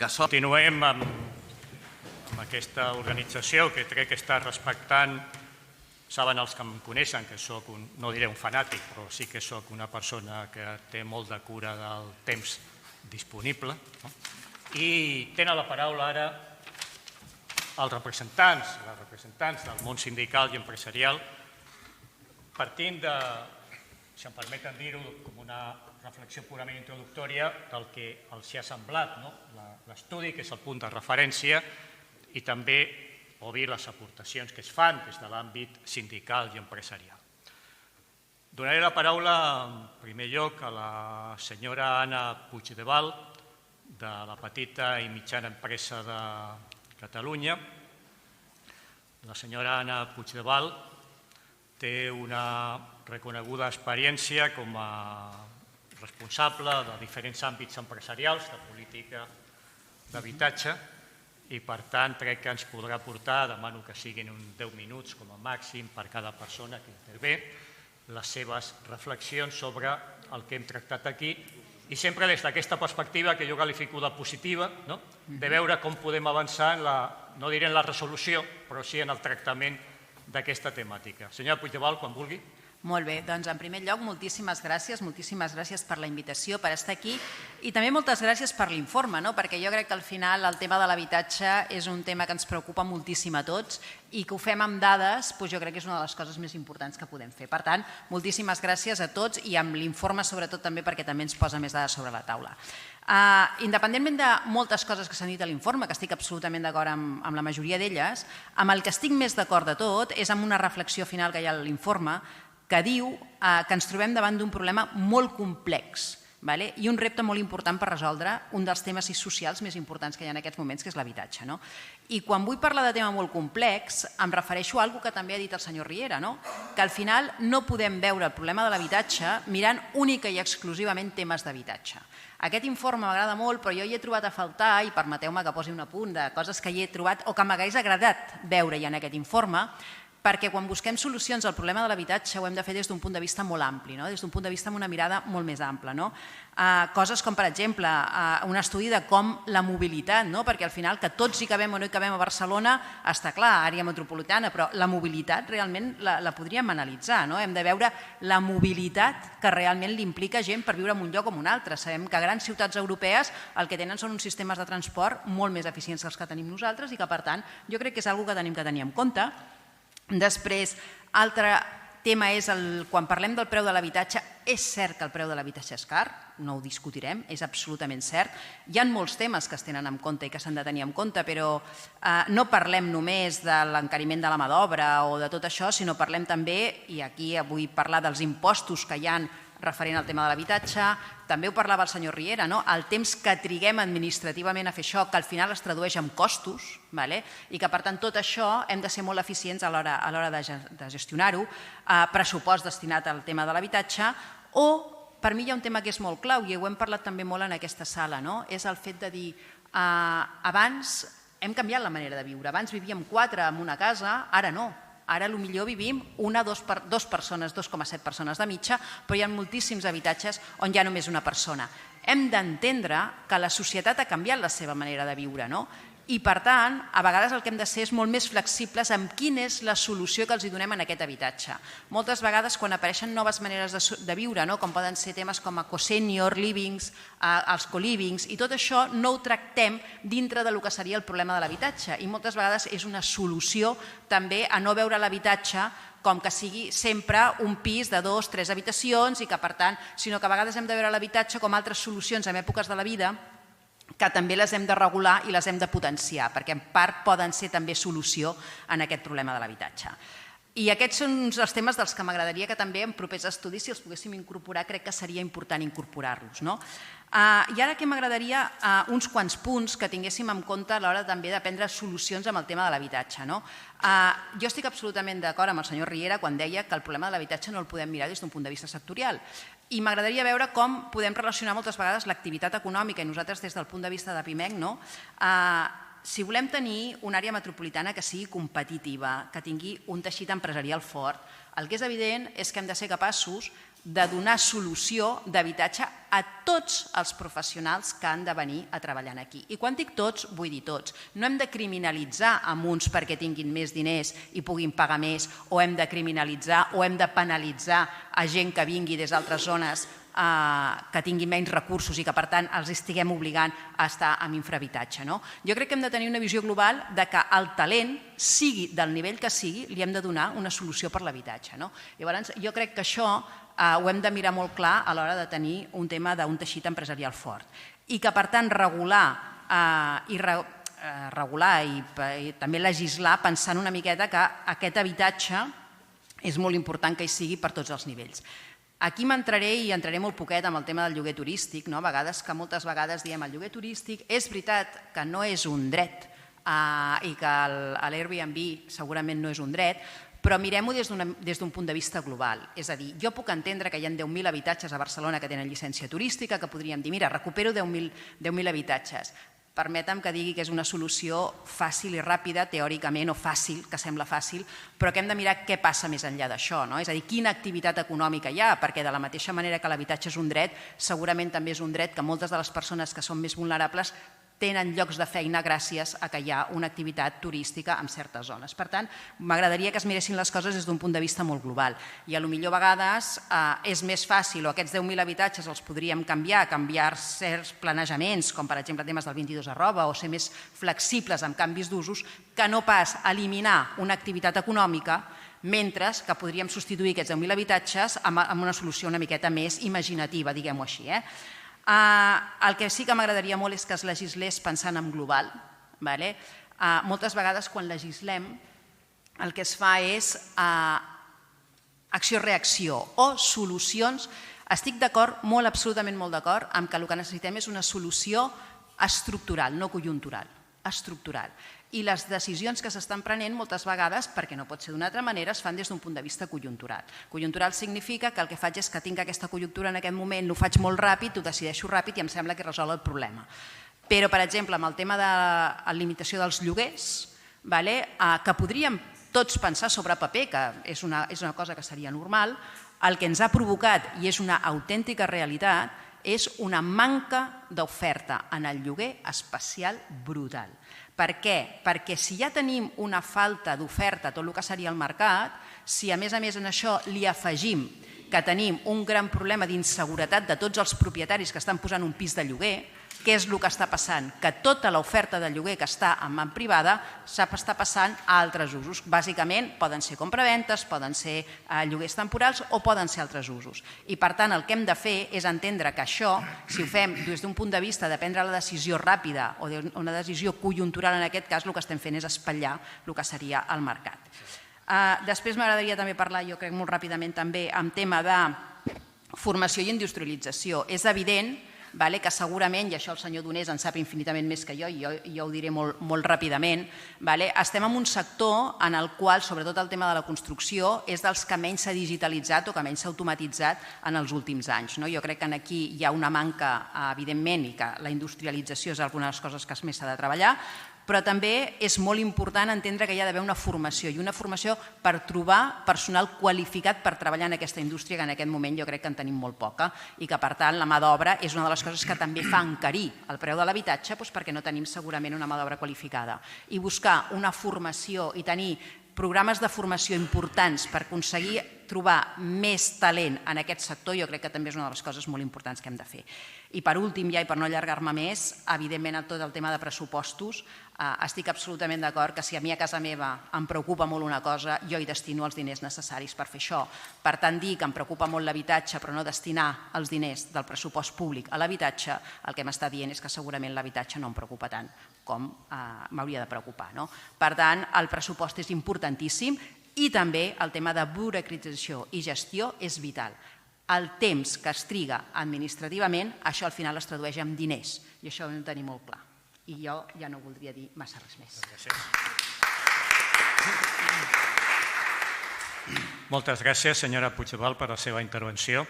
L'incasòl... Continuem amb aquesta organització que crec que està respectant, saben els que em coneixen que soc, no diré un fanàtic, però sí que soc una persona que té molt de cura del temps disponible, i tenen la paraula ara els representants, les representants del món sindical i empresarial, partint de, si em permeten dir-ho, com una reflexió purament introductòria del que els hi ha semblat l'estudi, que és el punt de referència, i també obrir les aportacions que es fan des de l'àmbit sindical i empresarial. Donaré la paraula, en primer lloc, a la senyora Anna Puigdeval, de la petita i mitjana empresa de Catalunya. La senyora Anna Puigdeval té una reconeguda experiència com a responsable de diferents àmbits empresarials, de política d'habitatge, i per tant crec que ens podrà portar, demano que siguin uns 10 minuts com a màxim per cada persona que intervé, les seves reflexions sobre el que hem tractat aquí, i sempre des d'aquesta perspectiva que jo qualifico de positiva, de veure com podem avançar en la, no diré en la resolució, però sí en el tractament d'aquesta temàtica. Senyora Puigdeval, quan vulgui. Molt bé, doncs en primer lloc moltíssimes gràcies per la invitació, per estar aquí, i també moltes gràcies per l'informe, perquè jo crec que al final el tema de l'habitatge és un tema que ens preocupa moltíssim a tots i que ho fem amb dades, jo crec que és una de les coses més importants que podem fer. Per tant, moltíssimes gràcies a tots i amb l'informe sobretot també perquè també ens posa més dades sobre la taula. Independentment de moltes coses que s'han dit a l'informe, que estic absolutament d'acord amb la majoria d'elles, amb el que estic més d'acord de tot és amb una reflexió final que hi ha a l'informe que diu que ens trobem davant d'un problema molt complex i un repte molt important per resoldre un dels temes socials més importants que hi ha en aquests moments, que és l'habitatge. I quan vull parlar de tema molt complex, em refereixo a alguna cosa que també ha dit el senyor Riera, que al final no podem veure el problema de l'habitatge mirant única i exclusivament temes d'habitatge. Aquest informe m'agrada molt, però jo hi he trobat a faltar, i permeteu-me que posi un apunt de coses que hi he trobat o que m'hagués agradat veure-hi en aquest informe, perquè quan busquem solucions al problema de l'habitatge ho hem de fer des d'un punt de vista molt ampli, des d'un punt de vista amb una mirada molt més ampla. Coses com, per exemple, un estudi de com la mobilitat, perquè al final que tots hi cabem o no hi cabem a Barcelona està clar, àrea metropolitana, però la mobilitat realment la podríem analitzar. Hem de veure la mobilitat que realment li implica gent per viure en un lloc o en un altre. Sabem que grans ciutats europees el que tenen són uns sistemes de transport molt més eficients que els que tenim nosaltres i que, per tant, jo crec que és una cosa que tenim que tenir en compte. Després, altre tema és, quan parlem del preu de l'habitatge, és cert que el preu de l'habitatge és car, no ho discutirem, és absolutament cert. Hi ha molts temes que es tenen en compte i que s'han de tenir en compte, però no parlem només de l'encariment de la mà d'obra o de tot això, sinó parlem també, i aquí vull parlar dels impostos que hi ha referent al tema de l'habitatge, també ho parlava el senyor Riera, el temps que triguem administrativament a fer això, que al final es tradueix en costos, i que per tant tot això hem de ser molt eficients a l'hora de gestionar-ho, pressupost destinat al tema de l'habitatge, o per mi hi ha un tema que és molt clau i ho hem parlat també molt en aquesta sala, és el fet de dir, abans hem canviat la manera de viure, abans vivíem 4 en una casa, ara no. Ara potser vivim una, dues persones, 2,7 persones de mitja, però hi ha moltíssims habitatges on hi ha només una persona. Hem d'entendre que la societat ha canviat la seva manera de viure, i per tant, a vegades el que hem de ser és molt més flexibles amb quina és la solució que els donem en aquest habitatge. Moltes vegades quan apareixen noves maneres de viure, com poden ser temes com a co-senior livings, els co-livings, i tot això no ho tractem dintre del que seria el problema de l'habitatge, i moltes vegades és una solució també a no veure l'habitatge com que sigui sempre un pis de 2 o 3 habitacions i que per tant, sinó que a vegades hem de veure l'habitatge com altres solucions en èpoques de la vida que també les hem de regular i les hem de potenciar, perquè en part poden ser també solució en aquest problema de l'habitatge. I aquests són els temes dels que m'agradaria que també en propers estudis, si els poguéssim incorporar, crec que seria important incorporar-los. I ara que m'agradaria uns quants punts que tinguéssim en compte a l'hora també de prendre solucions amb el tema de l'habitatge. Jo estic absolutament d'acord amb el senyor Riera quan deia que el problema de l'habitatge no el podem mirar des d'un punt de vista sectorial. I m'agradaria veure com podem relacionar moltes vegades l'activitat econòmica i nosaltres des del punt de vista de PIMEC Si volem tenir una àrea metropolitana que sigui competitiva, que tingui un teixit empresarial fort, el que és evident és que hem de ser capaços de donar solució d'habitatge a tots els professionals que han de venir a treballar aquí. I quan dic tots, vull dir tots. No hem de criminalitzar amb uns perquè tinguin més diners i puguin pagar més, o hem de criminalitzar o hem de penalitzar a gent que vingui des d'altres zones que tinguin menys recursos i que, per tant, els estiguem obligant a estar amb infrahabitatge. Jo crec que hem de tenir una visió global de que el talent, sigui del nivell que sigui, li hem de donar una solució per l'habitatge. Llavors, jo crec que això ho hem de mirar molt clar a l'hora de tenir un tema d'un teixit empresarial fort. I que, per tant, regular i també legislar pensant una miqueta que aquest habitatge és molt important que hi sigui per tots els nivells. Aquí m'entraré i entraré molt poquet amb el tema del lloguer turístic, moltes vegades diem el lloguer turístic, és veritat que no és un dret i que l'Airbnb segurament no és un dret, però mirem-ho des d'un punt de vista global. És a dir, jo puc entendre que hi ha 10.000 habitatges a Barcelona que tenen llicència turística, que podríem dir, mira, recupero 10.000 habitatges. Permetem que digui que és una solució fàcil i ràpida, teòricament, o fàcil, que sembla fàcil, però que hem de mirar què passa més enllà d'això. És a dir, quina activitat econòmica hi ha, perquè de la mateixa manera que l'habitatge és un dret, segurament també és un dret que moltes de les persones que són més vulnerables tenen llocs de feina gràcies a que hi ha una activitat turística en certes zones. Per tant, m'agradaria que es miressin les coses des d'un punt de vista molt global. I potser a vegades és més fàcil, o aquests 10.000 habitatges els podríem canviar certs planejaments, com per exemple temes del 22@, o ser més flexibles amb canvis d'usos, que no pas eliminar una activitat econòmica, mentre que podríem substituir aquests 10.000 habitatges amb una solució una miqueta més imaginativa, diguem-ho així. El que sí que m'agradaria molt és que es legislés pensant en global. Moltes vegades quan legislem el que es fa és acció-reacció o solucions. Estic d'acord, absolutament molt d'acord, amb que el que necessitem és una solució estructural, no conjuntural, estructural. I les decisions que s'estan prenent moltes vegades, perquè no pot ser d'una altra manera, es fan des d'un punt de vista conjuntural. Conjuntural significa que el que faig és que tinc aquesta conjuntura en aquest moment, ho faig molt ràpid, ho decideixo ràpid i em sembla que resol el problema. Però, per exemple, amb el tema de la limitació dels lloguers, que podríem tots pensar sobre paper, que és una cosa que seria normal, el que ens ha provocat, i és una autèntica realitat, és una manca d'oferta en el lloguer especial brutal. Per què? Perquè si ja tenim una falta d'oferta a tot el que seria el mercat, si a més en això li afegim que tenim un gran problema d'inseguretat de tots els propietaris que estan posant un pis de lloguer, què és el que està passant? Que tota l'oferta de lloguer que està en mans privada s'està passant a altres usos. Bàsicament poden ser compraventes, poden ser lloguers temporals o poden ser altres usos. I per tant el que hem de fer és entendre que això, si ho fem des d'un punt de vista de prendre la decisió ràpida o una decisió conjuntural en aquest cas, el que estem fent és espatllar el que seria el mercat. Després m'agradaria també parlar, jo crec molt ràpidament també, en tema de formació i industrialització. És evident que segurament, i això el senyor Donés en sap infinitament més que jo, i jo ho diré molt ràpidament, estem en un sector en el qual, sobretot el tema de la construcció, és dels que menys s'ha digitalitzat o que menys s'ha automatitzat en els últims anys. Jo crec que aquí hi ha una manca, evidentment, i que la industrialització és alguna de les coses que més s'ha de treballar, però també és molt important entendre que hi ha d'haver una formació, i una formació per trobar personal qualificat per treballar en aquesta indústria, que en aquest moment jo crec que en tenim molt poca, i que per tant la mà d'obra és una de les coses que també fa encarir el preu de l'habitatge, perquè no tenim segurament una mà d'obra qualificada. I buscar una formació i tenir programes de formació importants per aconseguir trobar més talent en aquest sector, jo crec que també és una de les coses molt importants que hem de fer. I per últim, ja i per no allargar-me més, evidentment en tot el tema de pressupostos, estic absolutament d'acord que si a mi a casa meva em preocupa molt una cosa, jo hi destino els diners necessaris per fer això. Per tant, dir que em preocupa molt l'habitatge però no destinar els diners del pressupost públic a l'habitatge, el que m'està dient és que segurament l'habitatge no em preocupa tant com m'hauria de preocupar. Per tant, el pressupost és importantíssim i també el tema de burocratització i gestió és vital. El temps que es triga administrativament, això al final es tradueix en diners, i això ho hem de tenir molt clar. I jo ja no voldria dir massa res més. Moltes gràcies, senyora Puigdevall, per la seva intervenció.